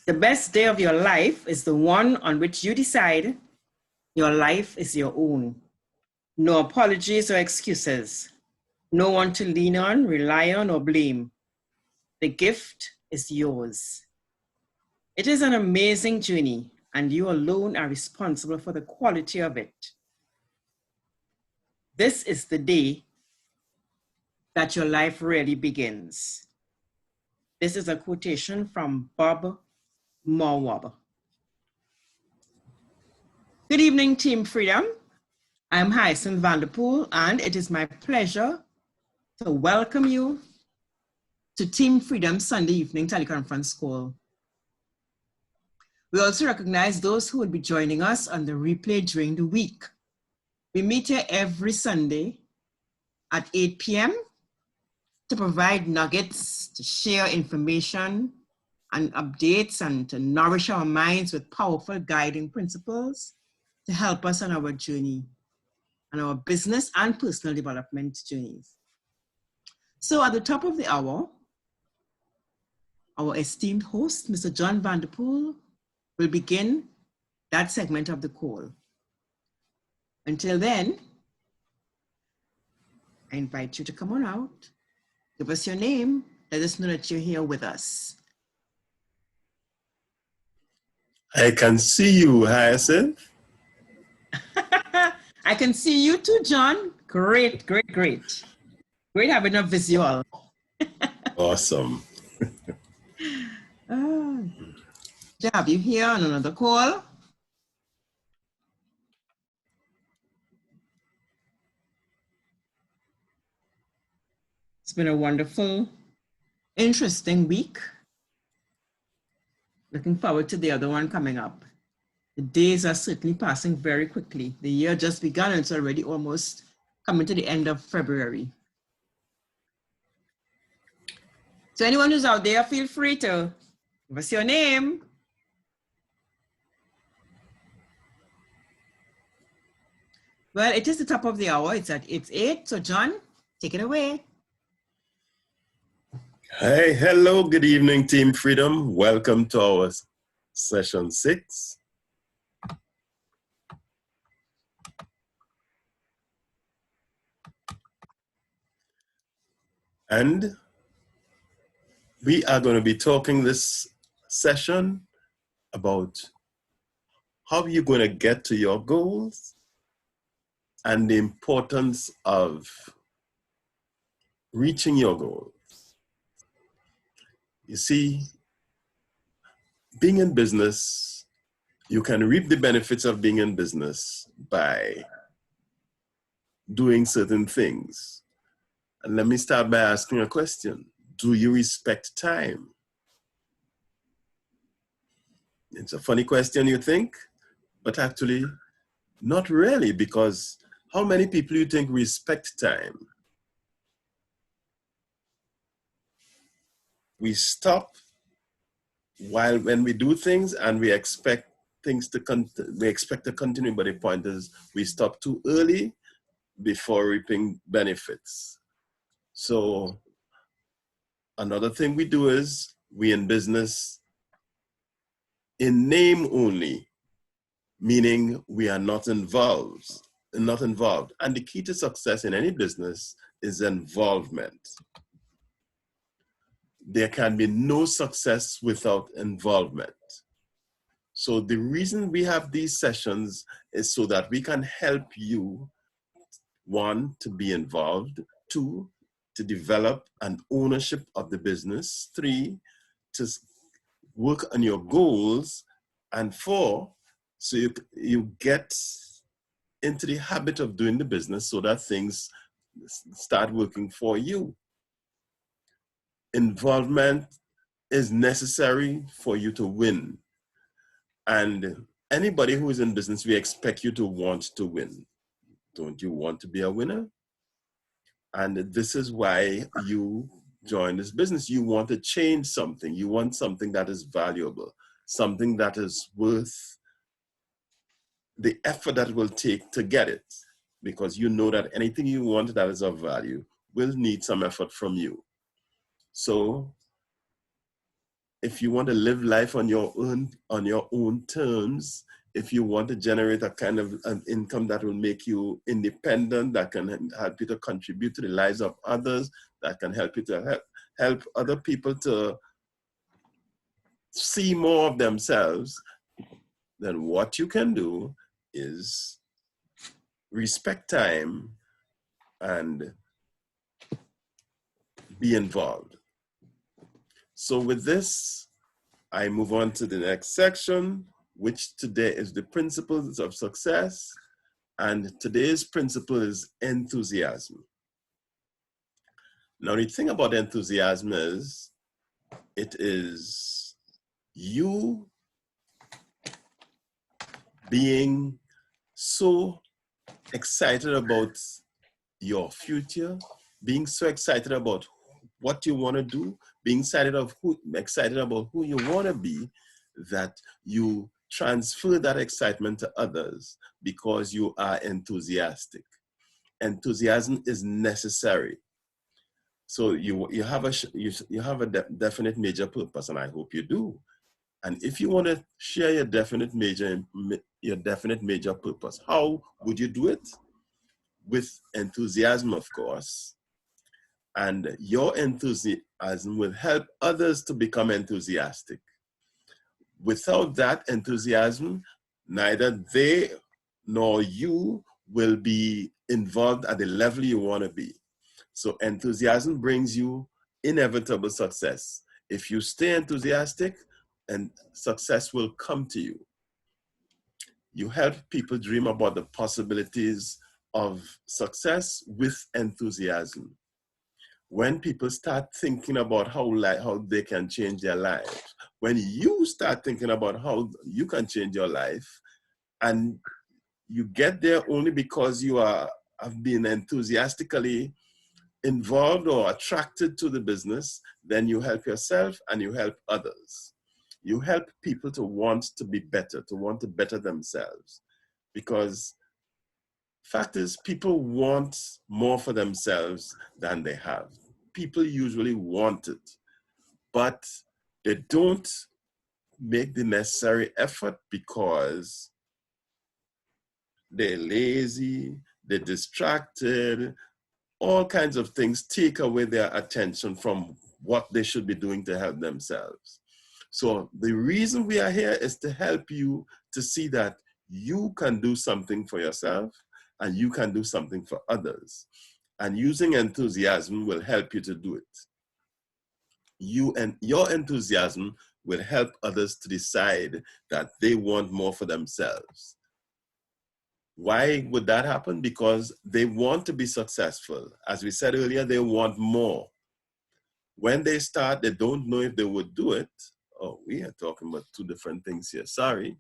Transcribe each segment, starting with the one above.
The best day of your life is the one on which you decide your life is your own. No apologies or excuses. No one to lean on, rely on, or blame. The gift is yours. It is an amazing journey, and you alone are responsible for the quality of it. This is the day that your life really begins. This is a quotation from Bob Morwab. Good evening, Team Freedom. I'm Hyacinth Vanderpool, and it is my pleasure to welcome you to Team Freedom Sunday evening teleconference call. We also recognize those who will be joining us on the replay during the week. We meet here every Sunday at 8 p.m. to provide nuggets, to share information and updates, and to nourish our minds with powerful guiding principles to help us on our journey, on our business and personal development journeys. So at the top of the hour, our esteemed host, Mr. John Vanderpool, will begin that segment of the call. Until then, I invite you to come on out, give us your name, let us know that you're here with us. I can see you, Hyacinth. I can see you too, John. Great, great, great. Great having a visual. Awesome. To have you here on another call. It's been a wonderful, interesting week. Looking forward to the other one coming up. The days are certainly passing very quickly. The year just begun and it's already almost coming to the end of February. So anyone who's out there, feel free to give us your name. Well, it is the top of the hour. It's 8. So John, take it away. Hey, hello, good evening, Team Freedom. Welcome to our session 6. And we are going to be talking this session about how you're going to get to your goals and the importance of reaching your goals. You see, being in business, you can reap the benefits of being in business by doing certain things. And let me start by asking a question. Do you respect time? It's a funny question, you think, but actually not really, because how many people you think respect time? We stop when we do things and we expect things to continue, but the point is we stop too early before reaping benefits. So another thing we do is we in business in name only, meaning we are not involved. And the key to success in any business is involvement. There can be no success without involvement. So the reason we have these sessions is so that we can help you, 1, to be involved, 2, to develop an ownership of the business, 3, to work on your goals, and 4, so you get into the habit of doing the business so that things start working for you. Involvement is necessary for you to win. And anybody who is in business, we expect you to want to win. Don't you want to be a winner? And this is why you join this business. You want to change something. You want something that is valuable, something that is worth the effort that it will take to get it, because you know that anything you want that is of value will need some effort from you. So if you want to live life on your own terms, if you want to generate a kind of an income that will make you independent, that can help you to contribute to the lives of others, that can help you to help other people to see more of themselves, then what you can do is respect time and be involved. So with this, I move on to the next section, which today is the principles of success. And today's principle is enthusiasm. Now, the thing about enthusiasm is, it is you being so excited about your future, being so excited about what you want to do, being excited about who you want to be, that you transfer that excitement to others because you are enthusiastic. Enthusiasm is necessary. So you have a definite major purpose, and I hope you do. And if you want to share your definite major purpose, how would you do it? With enthusiasm, of course. And your enthusiasm will help others to become enthusiastic. Without that enthusiasm, neither they nor you will be involved at the level you want to be. So enthusiasm brings you inevitable success. If you stay enthusiastic, and success will come to you. You help people dream about the possibilities of success with enthusiasm. When people start thinking about how they can change their lives, when you start thinking about how you can change your life, and you get there only because you have been enthusiastically involved or attracted to the business, then you help yourself and you help others. You help people to want to be better, to want to better themselves. Because fact is, people want more for themselves than they have. People usually want it, but they don't make the necessary effort because they're lazy, they're distracted, all kinds of things take away their attention from what they should be doing to help themselves. So the reason we are here is to help you to see that you can do something for yourself and you can do something for others. And using enthusiasm will help you to do it. You and your enthusiasm will help others to decide that they want more for themselves. Why would that happen? Because they want to be successful. As we said earlier, they want more. When they start, they don't know if they would do it. Oh, we are talking about two different things here. Sorry.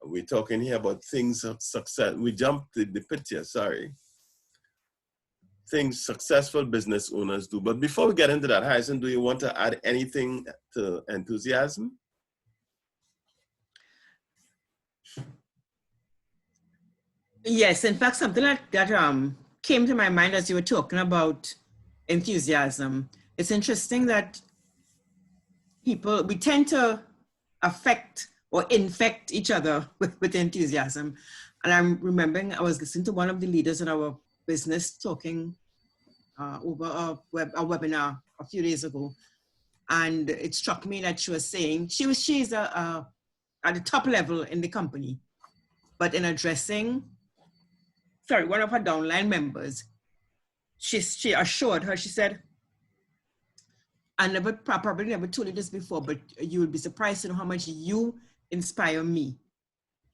We're talking here about things of success. We jumped the pit here, sorry. Things successful business owners do. But before we get into that, Hyacinth, do you want to add anything to enthusiasm? Yes, in fact, something that came to my mind as you were talking about enthusiasm. It's interesting that we tend to affect or infect each other with enthusiasm. And I'm remembering I was listening to one of the leaders in our business talking over a webinar a few days ago. And it struck me that she was saying, she's at the top level in the company, but in addressing, one of her downline members, she assured her, she said, I probably never told you this before, but you will be surprised to know how much you inspire me.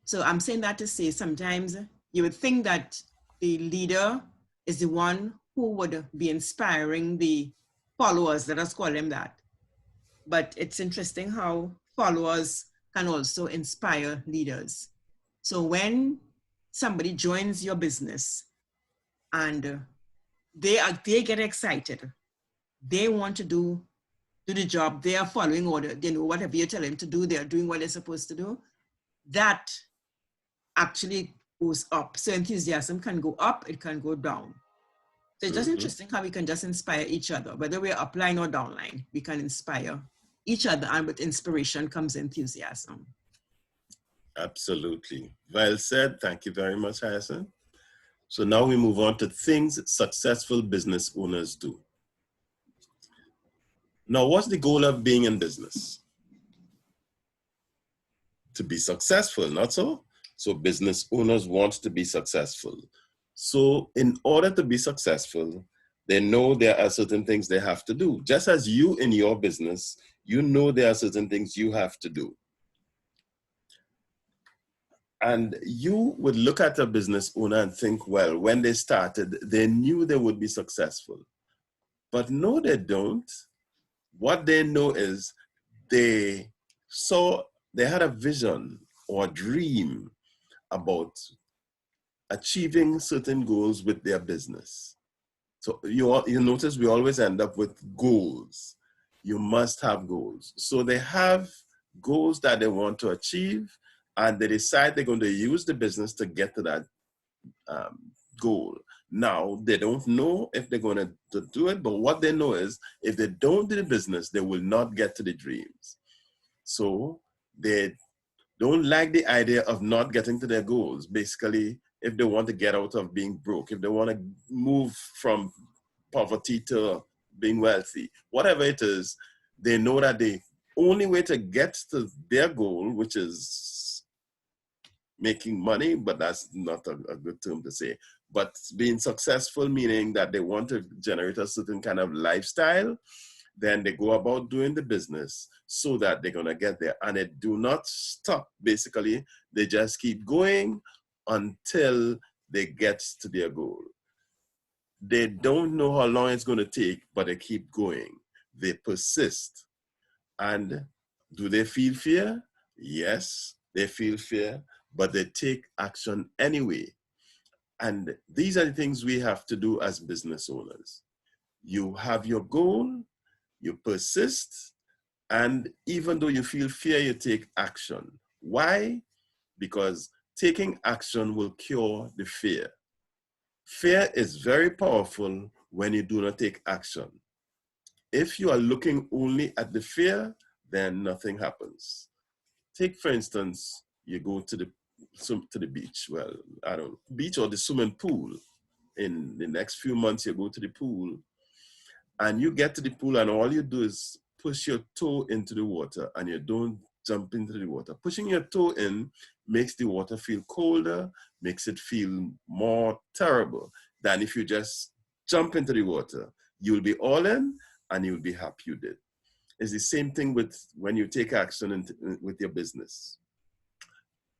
So I'm saying that to say sometimes you would think that the leader is the one who would be inspiring the followers, let us call them that. But it's interesting how followers can also inspire leaders. So when somebody joins your business and they get excited, they want to do the job, they are following order, they know whatever you tell them to do, they're doing what they're supposed to do, that actually goes up. So enthusiasm can go up, it can go down. So it's just interesting how we can just inspire each other, whether we're upline or downline, we can inspire each other, and with inspiration comes enthusiasm. Absolutely. Well said. Thank you very much, Hyacinth. So now we move on to things successful business owners do. Now, what's the goal of being in business? To be successful, not so? So business owners want to be successful. So in order to be successful, they know there are certain things they have to do. Just as you in your business, you know there are certain things you have to do. And you would look at a business owner and think, well, when they started, they knew they would be successful. But no, they don't. What they know is they had a vision or a dream about achieving certain goals with their business. So you notice we always end up with goals. You must have goals. So they have goals that they want to achieve, and they decide they're going to use the business to get to that goal. Now, they don't know if they're going to do it, but what they know is if they don't do the business, they will not get to the dreams. So they don't like the idea of not getting to their goals. Basically, if they want to get out of being broke, if they want to move from poverty to being wealthy, whatever it is, they know that the only way to get to their goal, which is making money, but that's not a good term to say, but being successful, meaning that they want to generate a certain kind of lifestyle, then they go about doing the business so that they're going to get there. And they do not stop, basically. They just keep going until they get to their goal. They don't know how long it's going to take, but they keep going. They persist. And do they feel fear? Yes, they feel fear, but they take action anyway. And these are the things we have to do as business owners. You have your goal, you persist, and even though you feel fear, you take action. Why? Because taking action will cure the fear. Fear is very powerful when you do not take action. If you are looking only at the fear, then nothing happens. Take, for instance, you go to the beach. Well, I don't know, beach or the swimming pool. In the next few months, you go to the pool, and you get to the pool, and all you do is push your toe into the water, and you don't jump into the water. Pushing your toe in makes the water feel colder, makes it feel more terrible than if you just jump into the water. You'll be all in, and you'll be happy you did. It's the same thing with when you take action with your business.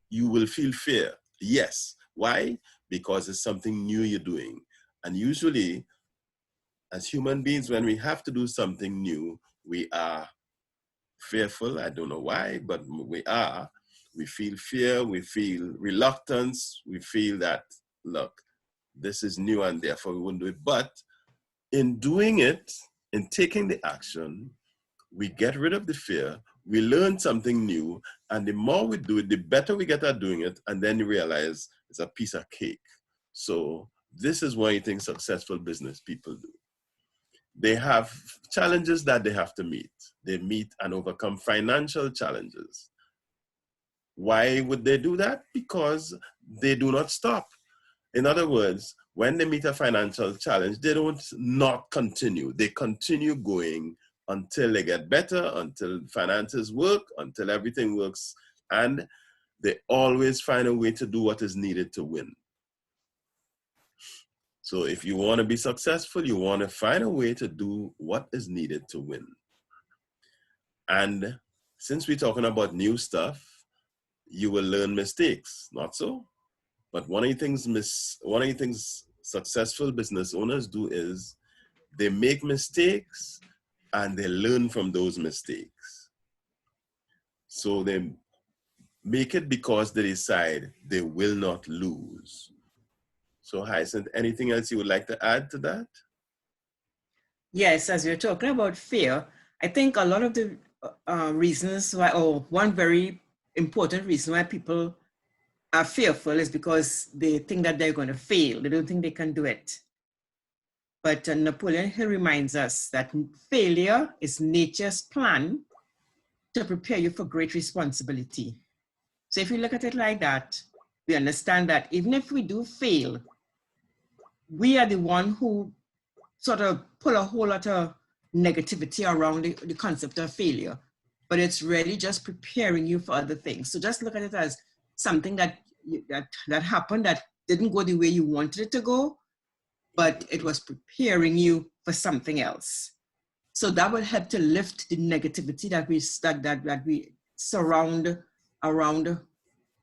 You will feel fear. Yes. Why? Because it's something new you're doing. And usually, as human beings, when we have to do something new, we are fearful. I don't know why, but we are. We feel fear, we feel reluctance, we feel that, look, this is new and therefore we won't do it. But in doing it, in taking the action, we get rid of the fear, we learn something new, and the more we do it, the better we get at doing it, and then you realize it's a piece of cake. So this is one thing successful business people do. They have challenges that they have to meet. They meet and overcome financial challenges. Why would they do that? Because they do not stop. In other words, when they meet a financial challenge, they don't not continue. They continue going until they get better, until finances work, until everything works. And they always find a way to do what is needed to win. So if you want to be successful, you want to find a way to do what is needed to win. And since we're talking about new stuff, you will learn mistakes, not so? But one of the things successful business owners do is they make mistakes and they learn from those mistakes. So they make it because they decide they will not lose. So Hyacinth, anything else you would like to add to that? Yes, as you're talking about fear, I think a lot of the reasons why, or one very important reason why people are fearful is because they think that they're going to fail. They don't think they can do it. But Napoleon Hill reminds us that failure is nature's plan to prepare you for great responsibility. So if you look at it like that, we understand that even if we do fail, we are the one who sort of pull a whole lot of negativity around the concept of failure, but it's really just preparing you for other things. So just look at it as something that happened that didn't go the way you wanted it to go, but it was preparing you for something else. So that will help to lift the negativity that we surround around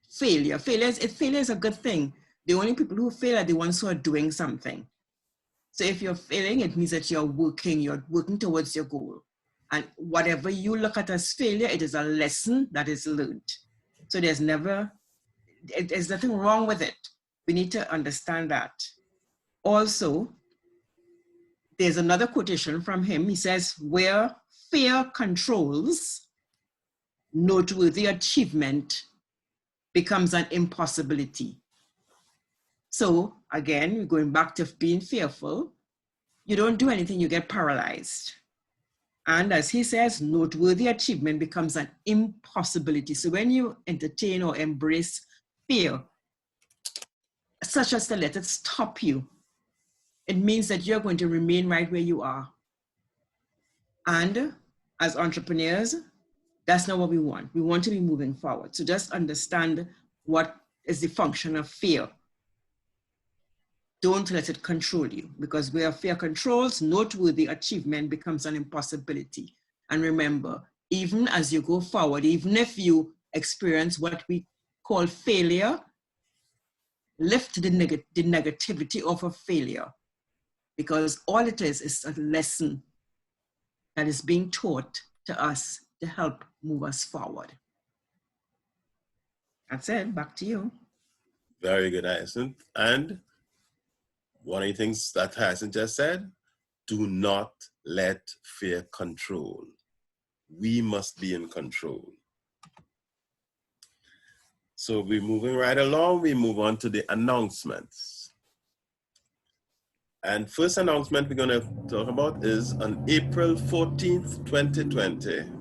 failure. Failure is a good thing. The only people who fail are the ones who are doing something. So if you're failing, it means that you're working towards your goal. And whatever you look at as failure, it is a lesson that is learned. So there's nothing wrong with it. We need to understand that. Also, there's another quotation from him. He says, where fear controls, noteworthy achievement becomes an impossibility. So again, going back to being fearful, you don't do anything, you get paralyzed. And as he says, noteworthy achievement becomes an impossibility. So when you entertain or embrace fear, such as to let it stop you, it means that you're going to remain right where you are. And as entrepreneurs, that's not what we want. We want to be moving forward. So just understand what is the function of fear. Don't let it control you, because where fear controls, noteworthy achievement becomes an impossibility. And remember, even as you go forward, even if you experience what we call failure, lift the negativity off of failure, because all it is a lesson that is being taught to us to help move us forward. That's it. Back to you. Very good, Hyacinth. And one of the things that Hyacinth just said, do not let fear control. We must be in control. So we're moving right along. We move on to the announcements. And first announcement we're going to talk about is on April 14th, 2020,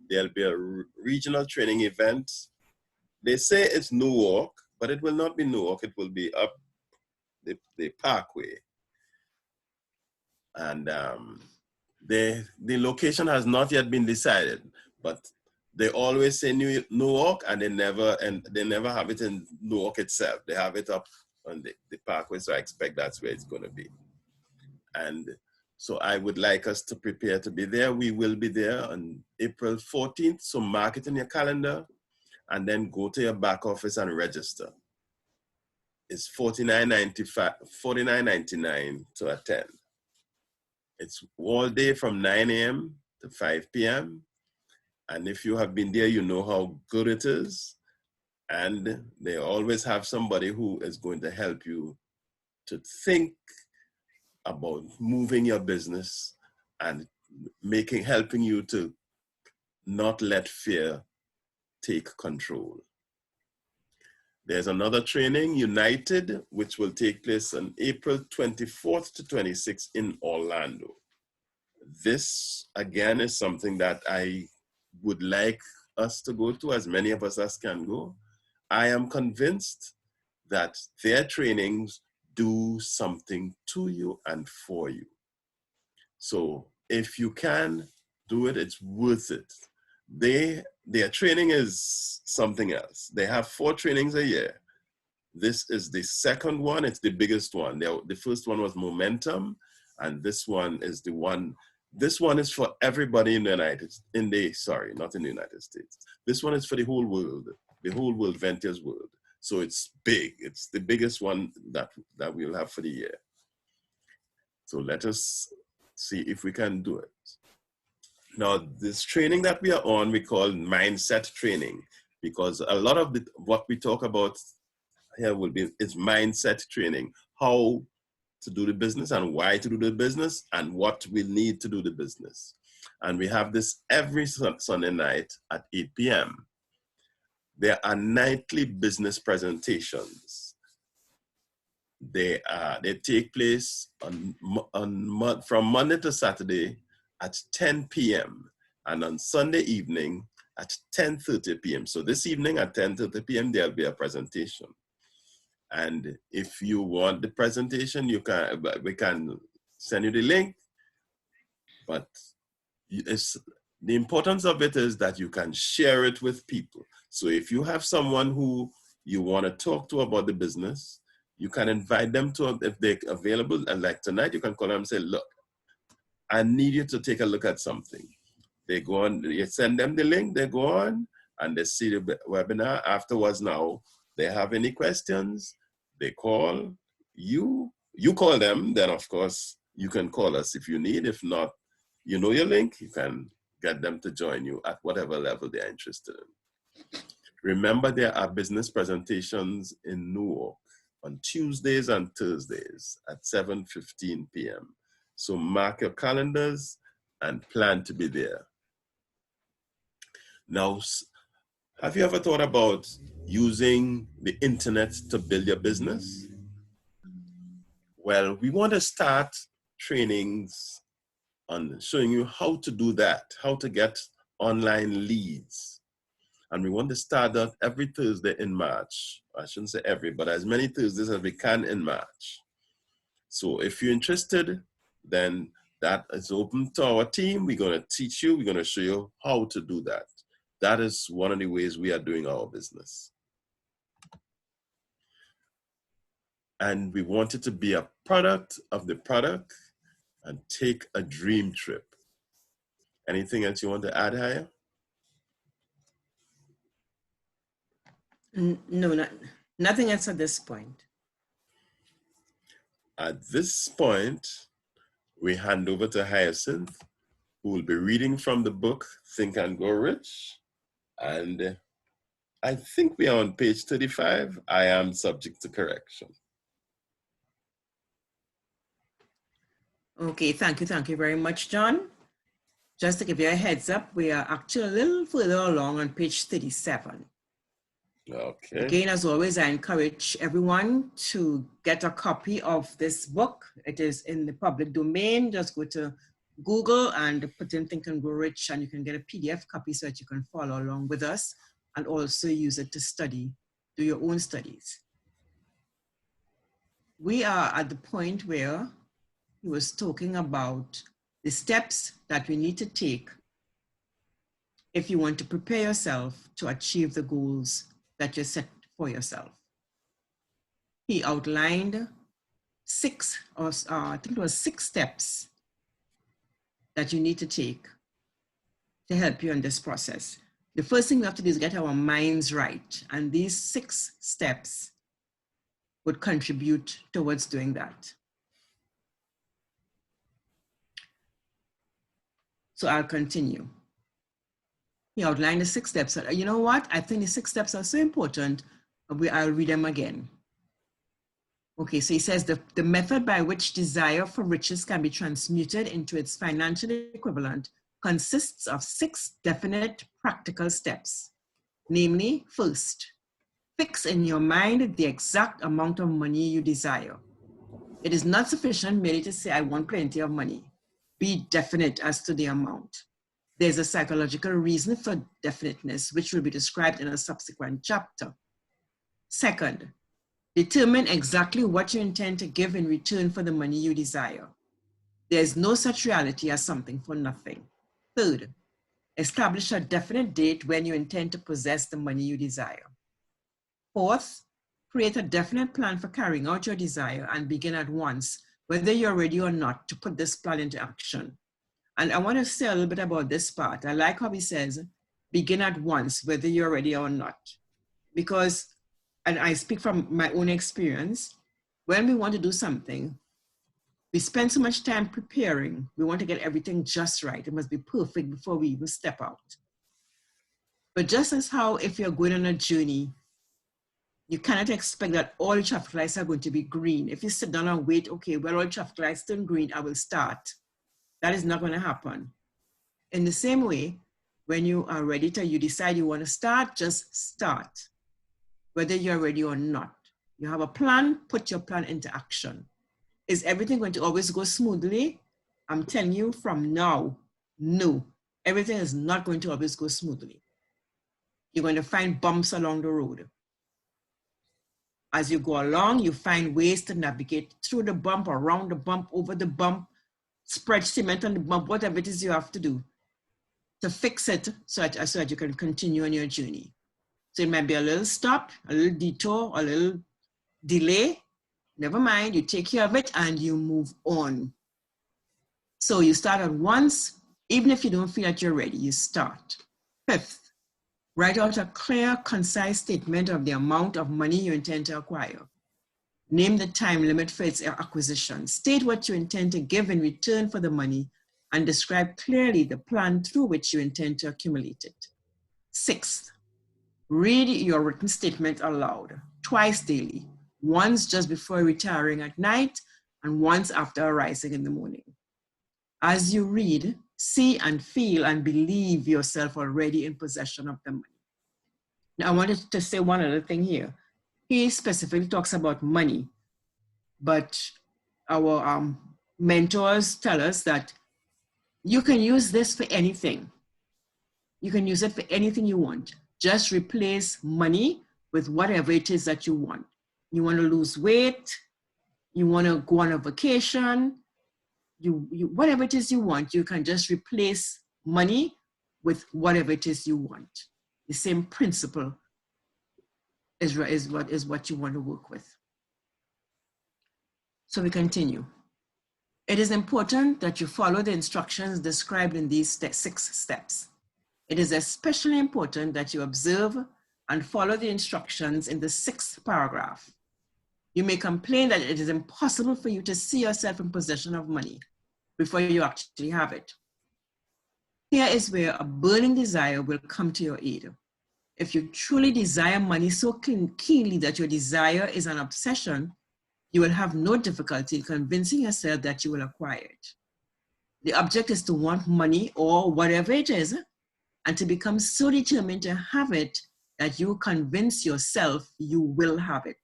there'll be a regional training event. They say it's Newark, but it will not be Newark. It will be up the Parkway. And the location has not yet been decided, but they always say Newark, and they never have it in Newark itself. They have it up on the Parkway, so I expect that's where it's going to be. And so I would like us to prepare to be there. We will be there on April 14th, so mark it in your calendar, and then go to your back office and register. It's $49.99 to attend. It's all day from 9 a.m. to 5 p.m. And if you have been there, you know how good it is. And they always have somebody who is going to help you to think about moving your business and helping you to not let fear take control. There's another training, United, which will take place on April 24th to 26th in Orlando. This, again, is something that I would like us to go to, as many of us as can go. I am convinced that their trainings do something to you and for you. So if you can do it, it's worth it. Their training is something else. They have 4 trainings a year. This is the second one. It's the biggest one. The first one was Momentum, and this one is the one. This one is for everybody in the not in the United States. This one is for the whole world Ventures world. So it's big. It's the biggest one that we'll have for the year. So let us see if we can do it. Now, this training that we are on, we call mindset training, because a lot of what we talk about here is mindset training, how to do the business and why to do the business and what we need to do the business. And we have this every Sunday night at 8 p.m. There are nightly business presentations. They take place from Monday to Saturday at 10 p.m. and on Sunday evening at 10:30 p.m. So this evening at 10:30 p.m., there'll be a presentation. And if you want the presentation, we can send you the link. But the importance of it is that you can share it with people. So if you have someone who you want to talk to about the business, you can invite them to, if they're available, and like tonight, you can call them and say, look, I need you to take a look at something. They go on, you send them the link, they go on, and they see the webinar. Afterwards now, they have any questions, they call you, you call them, then of course, you can call us if you need. If not, you know your link, you can get them to join you at whatever level they're interested in. Remember, there are business presentations in Newark on Tuesdays and Thursdays at 7:15 p.m. So mark your calendars and plan to be there. Now, have you ever thought about using the internet to build your business? Well, we want to start trainings on showing you how to do that, how to get online leads. And we want to start that every Thursday in March. I shouldn't say every, but as many Thursdays as we can in March. So if you're interested, then that is open to our team. We're going to teach you, we're going to show you how to do that. That is one of the ways we are doing our business. And we want it to be a product of the product and take a dream trip. Anything else you want to add, Haya? No, nothing else at this point. At this point, we hand over to Hyacinth, who will be reading from the book, Think and Grow Rich. And I think we are on page 35. I am subject to correction. Okay, thank you very much, John. Just to give you a heads up, we are actually a little further along on page 37. Okay. Again, as always, I encourage everyone to get a copy of this book. It is in the public domain. Just go to Google and put in Think and Grow Rich, and you can get a PDF copy so that you can follow along with us and also use it to study, do your own studies. We are at the point where he was talking about the steps that we need to take if you want to prepare yourself to achieve the goals that you set for yourself. He outlined six steps that you need to take to help you in this process. The first thing we have to do is get our minds right. And these 6 steps would contribute towards doing that. So I'll continue. He outlined the 6 steps. You know what? I think the 6 steps are so important. I'll read them again. Okay, so he says the method by which desire for riches can be transmuted into its financial equivalent consists of 6 definite practical steps. Namely, first, fix in your mind the exact amount of money you desire. It is not sufficient merely to say, I want plenty of money. Be definite as to the amount. There's a psychological reason for definiteness, which will be described in a subsequent chapter. Second, determine exactly what you intend to give in return for the money you desire. There's no such reality as something for nothing. Third, establish a definite date when you intend to possess the money you desire. Fourth, create a definite plan for carrying out your desire and begin at once, whether you're ready or not, to put this plan into action. And I want to say a little bit about this part. I like how he says, begin at once, whether you're ready or not. Because, and I speak from my own experience, when we want to do something, we spend so much time preparing. We want to get everything just right. It must be perfect before we even step out. But just as how if you're going on a journey, you cannot expect that all traffic lights are going to be green. If you sit down and wait, okay, well, all traffic lights turn green, I will start. That is not going to happen. In the same way, when you are ready to, you decide you want to start, just start. Whether you're ready or not. You have a plan, put your plan into action. Is everything going to always go smoothly? I'm telling you from now, no. Everything is not going to always go smoothly. You're going to find bumps along the road. As you go along, you find ways to navigate through the bump, around the bump, over the bump, spread cement on the bump, whatever it is you have to do to fix it so that you can continue on your journey. So it might be a little stop, a little detour, a little delay. Never mind, you take care of it and you move on. So you start at once, even if you don't feel that you're ready, you start. Fifth, write out a clear, concise statement of the amount of money you intend to acquire. Name the time limit for its acquisition. State what you intend to give in return for the money and describe clearly the plan through which you intend to accumulate it. Sixth, read your written statement aloud, twice daily, once just before retiring at night and once after arising in the morning. As you read, see and feel and believe yourself already in possession of the money. Now, I wanted to say one other thing here. He specifically talks about money, but our mentors tell us that you can use this for anything. You can use it for anything you want. Just replace money with whatever it is that you want. You want to lose weight, you want to go on a vacation, whatever it is you want, you can just replace money with whatever it is you want. The same principle is what you want to work with. So we continue. It is important that you follow the instructions described in these 6 steps. It is especially important that you observe and follow the instructions in the 6th paragraph. You may complain that it is impossible for you to see yourself in possession of money before you actually have it. Here is where a burning desire will come to your aid. If you truly desire money so keenly that your desire is an obsession, you will have no difficulty in convincing yourself that you will acquire it. The object is to want money or whatever it is, and to become so determined to have it that you convince yourself you will have it.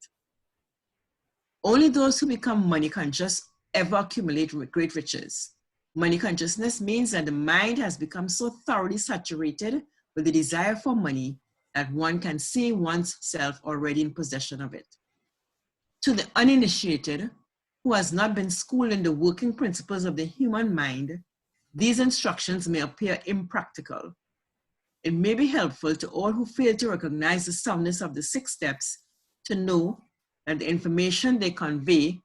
Only those who become money conscious ever accumulate great riches. Money consciousness means that the mind has become so thoroughly saturated with the desire for money that one can see one's self already in possession of it. To the uninitiated, who has not been schooled in the working principles of the human mind, these instructions may appear impractical. It may be helpful to all who fail to recognize the soundness of the 6 steps to know that the information they convey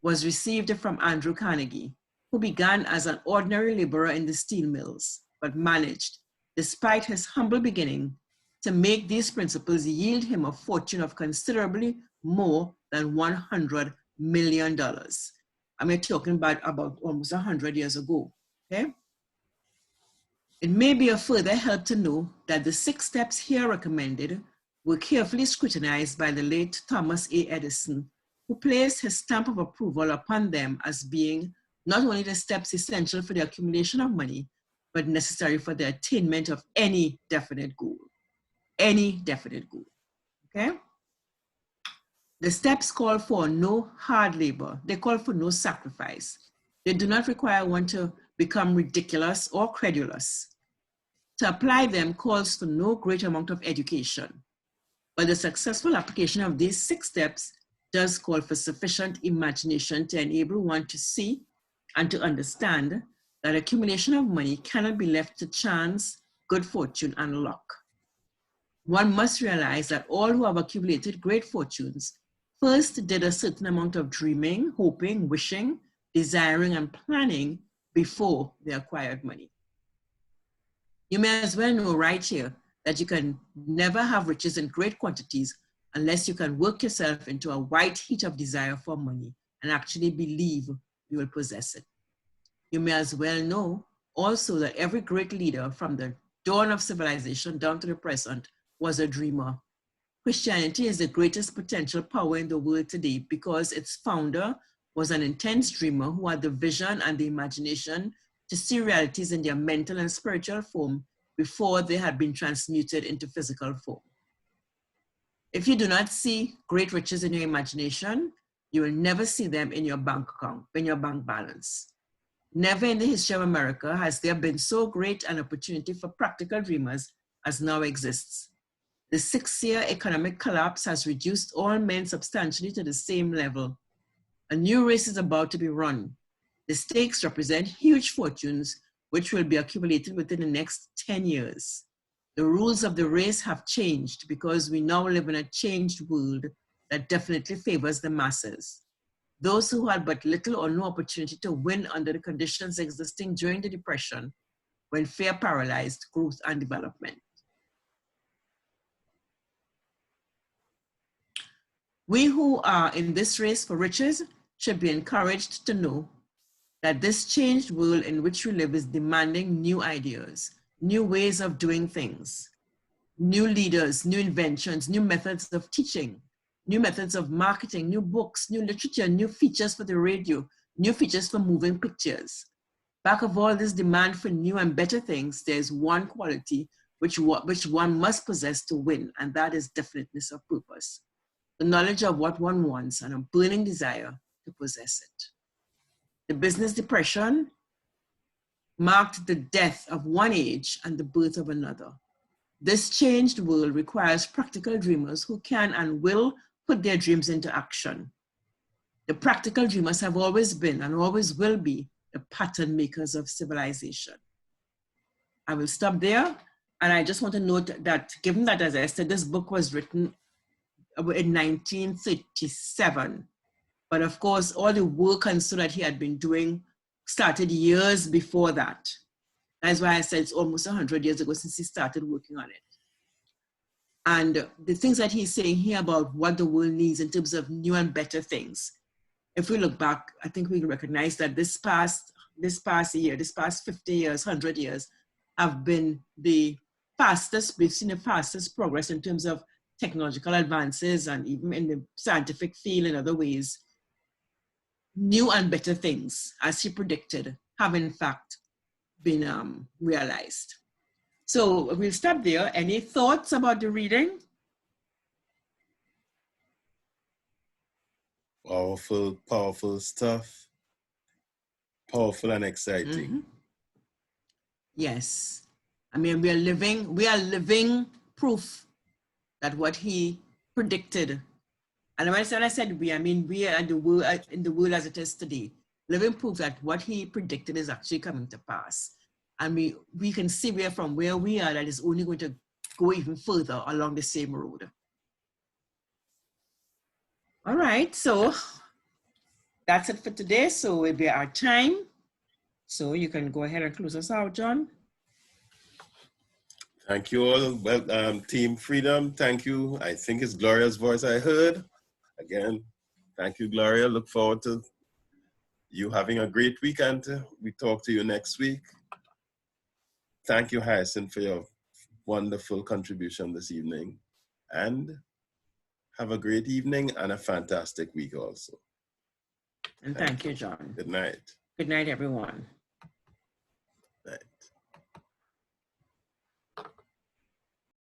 was received from Andrew Carnegie, who began as an ordinary laborer in the steel mills, but managed, despite his humble beginning, to make these principles yield him a fortune of considerably more than $100 million. I'm talking about almost 100 years ago, okay? It may be a further help to know that the 6 steps here recommended were carefully scrutinized by the late Thomas A. Edison, who placed his stamp of approval upon them as being not only the steps essential for the accumulation of money, but necessary for the attainment of any definite goal. Any definite goal, okay? The steps call for no hard labor. They call for no sacrifice. They do not require one to become ridiculous or credulous. To apply them calls for no great amount of education. But the successful application of these 6 steps does call for sufficient imagination to enable one to see and to understand that accumulation of money cannot be left to chance, good fortune, and luck. One must realize that all who have accumulated great fortunes first did a certain amount of dreaming, hoping, wishing, desiring, and planning before they acquired money. You may as well know right here that you can never have riches in great quantities unless you can work yourself into a white heat of desire for money and actually believe you will possess it. You may as well know also that every great leader from the dawn of civilization down to the present was a dreamer. Christianity is the greatest potential power in the world today because its founder was an intense dreamer who had the vision and the imagination to see realities in their mental and spiritual form before they had been transmuted into physical form. If you do not see great riches in your imagination, you will never see them in your bank account, in your bank balance. Never in the history of America has there been so great an opportunity for practical dreamers as now exists. The 6-year economic collapse has reduced all men substantially to the same level. A new race is about to be run. The stakes represent huge fortunes which will be accumulated within the next 10 years. The rules of the race have changed because we now live in a changed world that definitely favors the masses. Those who had but little or no opportunity to win under the conditions existing during the Depression, when fear paralyzed growth and development. We who are in this race for riches should be encouraged to know that this changed world in which we live is demanding new ideas, new ways of doing things, new leaders, new inventions, new methods of teaching, new methods of marketing, new books, new literature, new features for the radio, new features for moving pictures. Back of all this demand for new and better things, there's one quality which one must possess to win, and that is definiteness of purpose. The knowledge of what one wants and a burning desire to possess it. The business depression marked the death of one age and the birth of another. This changed world requires practical dreamers who can and will put their dreams into action. The practical dreamers have always been and always will be the pattern makers of civilization. I will stop there, and I just want to note that given that, as I said, this book was written in 1937, but of course, all the work and so that he had been doing started years before that. That's why I said it's almost 100 years ago since he started working on it. And the things that he's saying here about what the world needs in terms of new and better things, if we look back, I think we recognize that this past 50 years, 100 years, have been the fastest, we've seen the fastest progress in terms of technological advances and even in the scientific field in other ways. New and better things, as he predicted, have in fact been realized. So we'll stop there. Any thoughts about the reading? Powerful, powerful stuff. Powerful and exciting. Mm-hmm. Yes. I mean, we are living proof that what he predicted. And when I said we, I mean we are in the world as it is today, living proof that what he predicted is actually coming to pass. And we can see from where we are that it's only going to go even further along the same road. All right, so that's it for today. So it'll be our time. So you can go ahead and close us out, John. Thank you all. Well, Team Freedom, thank you. I think it's Gloria's voice I heard. Again, thank you, Gloria. Look forward to you having a great weekend. We talk to you next week. Thank you, Hyacinth, for your wonderful contribution this evening. And have a great evening and a fantastic week also. And thank you, John. Good night. Good night, everyone.